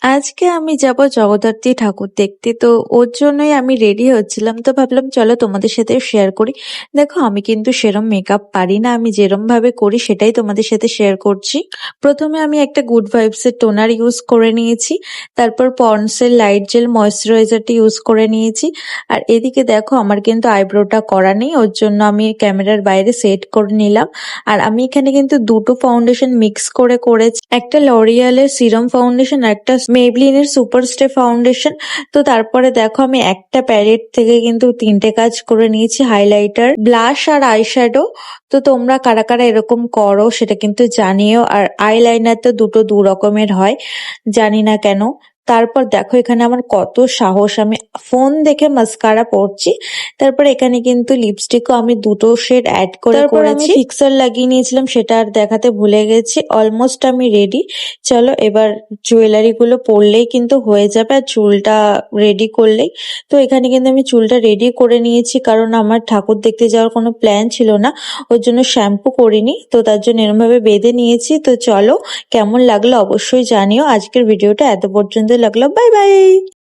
আজকে আমি যাব জগদ্ধাত্রী ঠাকুর দেখতে। তো ওর জন্যই আমি রেডি হচ্ছিলাম। তো ভাবলাম চলো তোমাদের সাথে শেয়ার করি। দেখো আমি কিন্তু সেরম মেকআপ পারি না। আমি যেরম ভাবে করি সেটাই তোমাদের সাথে শেয়ার করছি। প্রথমে আমি একটা গুড ভাইবস এর টোনার ইউজ করে নিয়েছি। তারপর পন্ডস এর লাইট জেল ময়েশ্চারাইজারটা ইউজ করে নিয়েছি। আর এদিকে দেখো আমার কিন্তু আইব্রোটা করা নেই। ওর জন্য আমি ক্যামেরার বাইরে সেট করে নিলাম। আর আমি এখানে কিন্তু দুটো ফাউন্ডেশন মিক্স করে করেছি। একটা লরিয়ালের সিরাম ফাউন্ডেশন আর একটা মেবলিনের সুপার স্টে ফাউন্ডেশন। তো তারপরে দেখো আমি একটা প্যালেট থেকে কিন্তু তিনটে কাজ করে নিয়েছি, হাইলাইটার, ব্লাশ আর আইশ্যাডো। তো তোমরা কারা কারা এরকম করো সেটা কিন্তু জানিও। আর আইলাইনার তো দুটো দু রকমের হয়, জানি না কেন। তারপর দেখো এখানে আমার কত সাহস, আমি ফোন দেখে মাস্কারা পরছি। তারপর এখানে কিন্তু লিপস্টিকও আমি দুটো শেড অ্যাড করে তারপর আমি ফিক্সার লাগিয়ে নিয়েছিলাম, সেটা আর দেখাতে ভুলে গেছি। অলমোস্ট আমি রেডি। চলো এবার জুয়েলারি গুলো পরলেই কিন্তু হয়ে যাবে, আর চুলটা রেডি করলেই। তো এখানে কিন্তু আমি চুলটা রেডি করে নিয়েছি, কারণ আমার ঠাকুর দেখতে যাওয়ার কোনো প্ল্যান ছিল না। ওর জন্য শ্যাম্পু করিনি, তো তার জন্য এরকম ভাবে বেঁধে নিয়েছি। তো চলো কেমন লাগলো অবশ্যই জানিও। আজকের ভিডিওটা এত পর্যন্ত লাগলো। Bye bye.